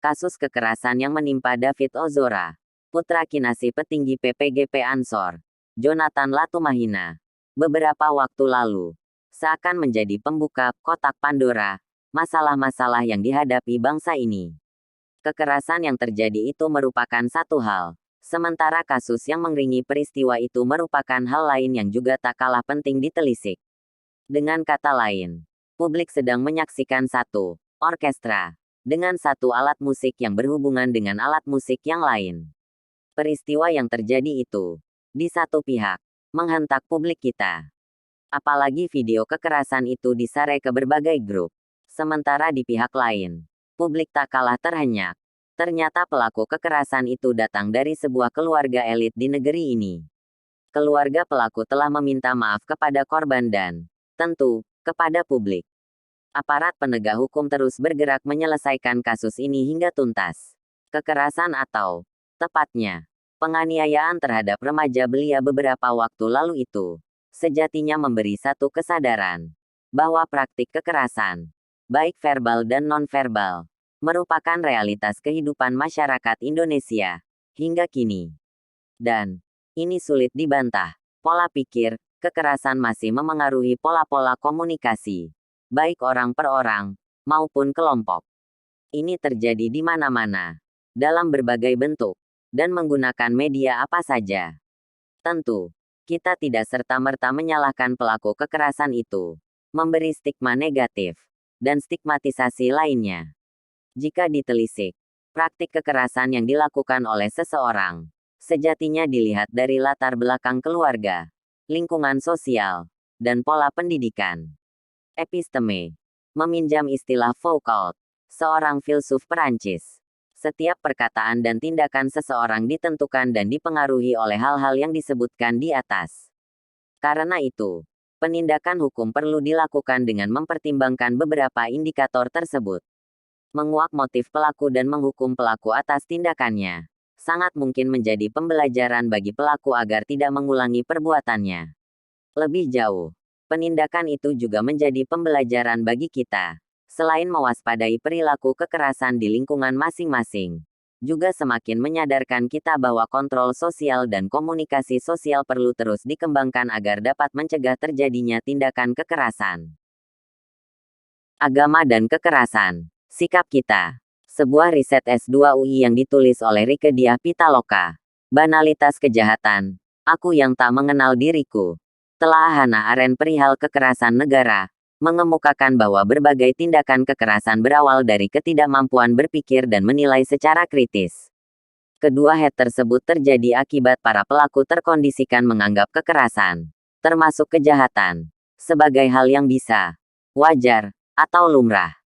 Kasus kekerasan yang menimpa David Ozora, putra kinasih petinggi PPGP Ansor, Jonathan Latumahina, beberapa waktu lalu, seakan menjadi pembuka kotak Pandora, masalah-masalah yang dihadapi bangsa ini. Kekerasan yang terjadi itu merupakan satu hal, sementara kasus yang mengiringi peristiwa itu merupakan hal lain yang juga tak kalah penting ditelisik. Dengan kata lain, publik sedang menyaksikan satu orkestra dengan satu alat musik yang berhubungan dengan alat musik yang lain. Peristiwa yang terjadi itu, di satu pihak, menghentak publik kita. Apalagi video kekerasan itu disarai ke berbagai grup. Sementara di pihak lain, publik tak kalah terhenyak. Ternyata pelaku kekerasan itu datang dari sebuah keluarga elit di negeri ini. Keluarga pelaku telah meminta maaf kepada korban dan, tentu, kepada publik. Aparat penegak hukum terus bergerak menyelesaikan kasus ini hingga tuntas. Kekerasan atau, tepatnya, penganiayaan terhadap remaja belia beberapa waktu lalu itu, sejatinya memberi satu kesadaran, bahwa praktik kekerasan, baik verbal dan non-verbal, merupakan realitas kehidupan masyarakat Indonesia, hingga kini. Dan, ini sulit dibantah, pola pikir, kekerasan masih memengaruhi pola-pola komunikasi, baik orang per orang, maupun kelompok. Ini terjadi di mana-mana, dalam berbagai bentuk, dan menggunakan media apa saja. Tentu, kita tidak serta-merta menyalahkan pelaku kekerasan itu, memberi stigma negatif, dan stigmatisasi lainnya. Jika ditelisik, praktik kekerasan yang dilakukan oleh seseorang, sejatinya dilihat dari latar belakang keluarga, lingkungan sosial, dan pola pendidikan. Episteme, meminjam istilah Foucault, seorang filsuf Perancis. Setiap perkataan dan tindakan seseorang ditentukan dan dipengaruhi oleh hal-hal yang disebutkan di atas. Karena itu, penindakan hukum perlu dilakukan dengan mempertimbangkan beberapa indikator tersebut. Menguak motif pelaku dan menghukum pelaku atas tindakannya, sangat mungkin menjadi pembelajaran bagi pelaku agar tidak mengulangi perbuatannya. Lebih jauh, penindakan itu juga menjadi pembelajaran bagi kita. Selain mewaspadai perilaku kekerasan di lingkungan masing-masing, juga semakin menyadarkan kita bahwa kontrol sosial dan komunikasi sosial perlu terus dikembangkan agar dapat mencegah terjadinya tindakan kekerasan. Agama dan kekerasan, sikap kita. Sebuah riset S2 UI yang ditulis oleh Rieke Diah Pitaloka. Banalitas kejahatan, aku yang tak mengenal diriku. Telah Hannah Arendt perihal kekerasan negara, mengemukakan bahwa berbagai tindakan kekerasan berawal dari ketidakmampuan berpikir dan menilai secara kritis. Kedua hal tersebut terjadi akibat para pelaku terkondisikan menganggap kekerasan, termasuk kejahatan, sebagai hal yang bisa, wajar, atau lumrah.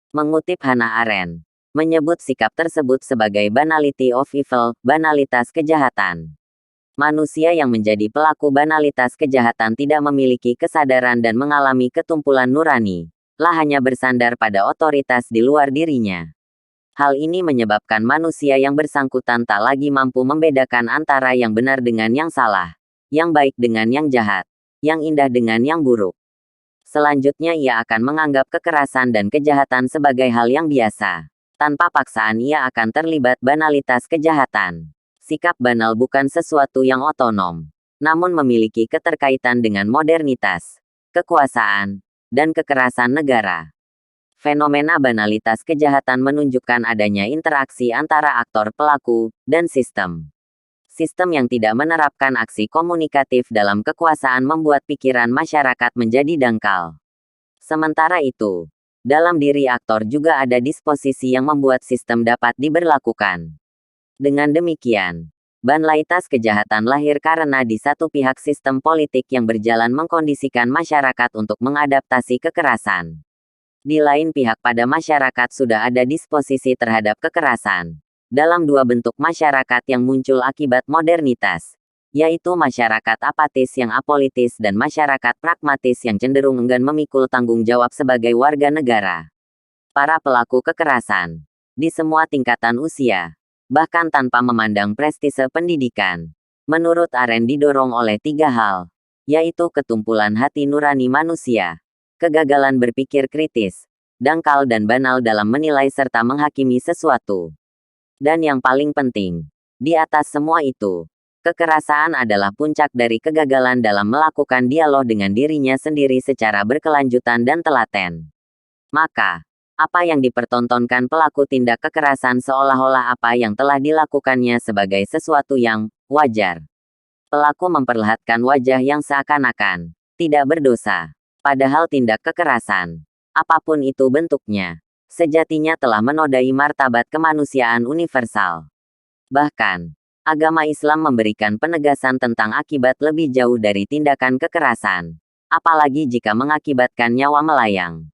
Mengutip Hannah Arendt, menyebut sikap tersebut sebagai banality of evil, banalitas kejahatan. Manusia yang menjadi pelaku banalitas kejahatan tidak memiliki kesadaran dan mengalami ketumpulan nurani, lah hanya bersandar pada otoritas di luar dirinya. Hal ini menyebabkan manusia yang bersangkutan tak lagi mampu membedakan antara yang benar dengan yang salah, yang baik dengan yang jahat, yang indah dengan yang buruk. Selanjutnya ia akan menganggap kekerasan dan kejahatan sebagai hal yang biasa. Tanpa paksaan ia akan terlibat banalitas kejahatan. Sikap banal bukan sesuatu yang otonom, namun memiliki keterkaitan dengan modernitas, kekuasaan, dan kekerasan negara. Fenomena banalitas kejahatan menunjukkan adanya interaksi antara aktor pelaku dan sistem. Sistem yang tidak menerapkan aksi komunikatif dalam kekuasaan membuat pikiran masyarakat menjadi dangkal. Sementara itu, dalam diri aktor juga ada disposisi yang membuat sistem dapat diberlakukan. Dengan demikian, banalitas kejahatan lahir karena di satu pihak sistem politik yang berjalan mengkondisikan masyarakat untuk mengadaptasi kekerasan. Di lain pihak pada masyarakat sudah ada disposisi terhadap kekerasan. Dalam dua bentuk masyarakat yang muncul akibat modernitas, yaitu masyarakat apatis yang apolitis dan masyarakat pragmatis yang cenderung enggan memikul tanggung jawab sebagai warga negara. Para pelaku kekerasan, di semua tingkatan usia, bahkan tanpa memandang prestise pendidikan, menurut Arendt didorong oleh tiga hal, yaitu ketumpulan hati nurani manusia, kegagalan berpikir kritis, dangkal dan banal dalam menilai serta menghakimi sesuatu. Dan yang paling penting, di atas semua itu, kekerasan adalah puncak dari kegagalan dalam melakukan dialog dengan dirinya sendiri secara berkelanjutan dan telaten. Maka, apa yang dipertontonkan pelaku tindak kekerasan seolah-olah apa yang telah dilakukannya sebagai sesuatu yang wajar. Pelaku memperlihatkan wajah yang seakan-akan tidak berdosa. Padahal tindak kekerasan, apapun itu bentuknya, sejatinya telah menodai martabat kemanusiaan universal. Bahkan, agama Islam memberikan penegasan tentang akibat lebih jauh dari tindakan kekerasan, apalagi jika mengakibatkan nyawa melayang.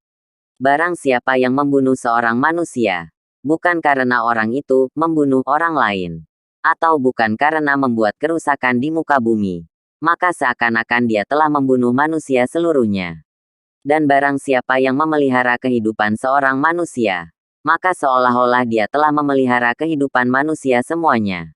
Barang siapa yang membunuh seorang manusia, bukan karena orang itu membunuh orang lain, atau bukan karena membuat kerusakan di muka bumi, maka seakan-akan dia telah membunuh manusia seluruhnya. Dan barang siapa yang memelihara kehidupan seorang manusia, maka seolah-olah dia telah memelihara kehidupan manusia semuanya.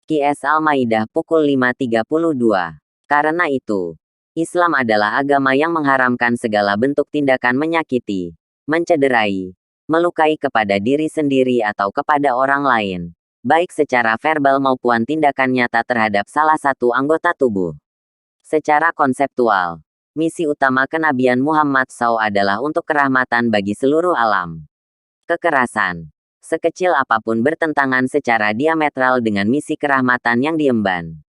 QS Al-Maidah pukul 5.32. Karena itu, Islam adalah agama yang mengharamkan segala bentuk tindakan menyakiti, mencederai, melukai kepada diri sendiri atau kepada orang lain, baik secara verbal maupun tindakan nyata terhadap salah satu anggota tubuh. Secara konseptual, misi utama kenabian Muhammad SAW adalah untuk kerahmatan bagi seluruh alam. Kekerasan, sekecil apapun bertentangan secara diametral dengan misi kerahmatan yang diemban.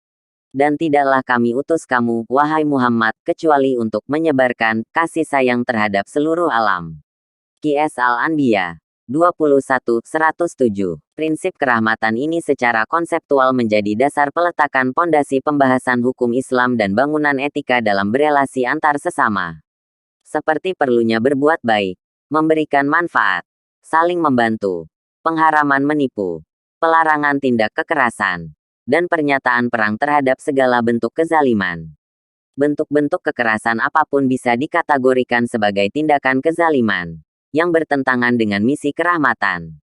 Dan tidaklah kami utus kamu, wahai Muhammad, kecuali untuk menyebarkan kasih sayang terhadap seluruh alam. QS Al-Anbiya 21:107. Prinsip kerahmatan ini secara konseptual menjadi dasar peletakan pondasi pembahasan hukum Islam dan bangunan etika dalam berelasi antar sesama. Seperti perlunya berbuat baik, memberikan manfaat, saling membantu, pengharaman menipu, pelarangan tindak kekerasan, dan pernyataan perang terhadap segala bentuk kezaliman. Bentuk-bentuk kekerasan apapun bisa dikategorikan sebagai tindakan kezaliman yang bertentangan dengan misi kerahmatan.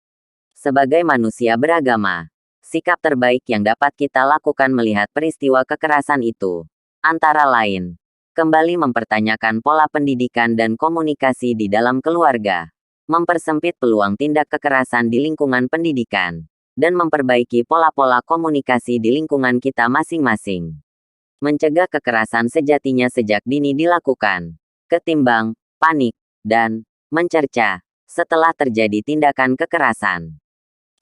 Sebagai manusia beragama, sikap terbaik yang dapat kita lakukan melihat peristiwa kekerasan itu, antara lain, kembali mempertanyakan pola pendidikan dan komunikasi di dalam keluarga, mempersempit peluang tindak kekerasan di lingkungan pendidikan, dan memperbaiki pola-pola komunikasi di lingkungan kita masing-masing. Mencegah kekerasan sejatinya sejak dini dilakukan, ketimbang panik dan mencerca setelah terjadi tindakan kekerasan.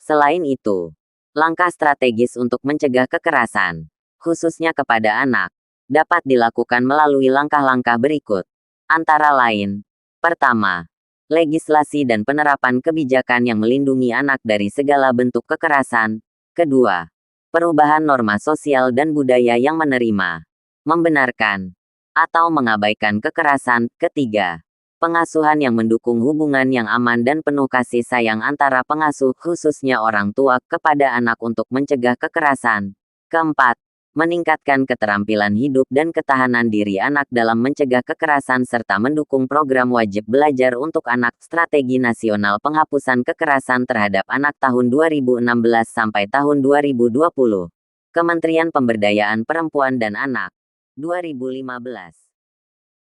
Selain itu, langkah strategis untuk mencegah kekerasan, khususnya kepada anak, dapat dilakukan melalui langkah-langkah berikut. Antara lain, pertama, legislasi dan penerapan kebijakan yang melindungi anak dari segala bentuk kekerasan. Kedua, perubahan norma sosial dan budaya yang menerima, membenarkan, atau mengabaikan kekerasan. Ketiga, pengasuhan yang mendukung hubungan yang aman dan penuh kasih sayang antara pengasuh, khususnya orang tua, kepada anak untuk mencegah kekerasan. Keempat, meningkatkan keterampilan hidup dan ketahanan diri anak dalam mencegah kekerasan serta mendukung program wajib belajar untuk anak. Strategi Nasional Penghapusan Kekerasan Terhadap Anak tahun 2016 sampai tahun 2020. Kementerian Pemberdayaan Perempuan dan Anak. 2015.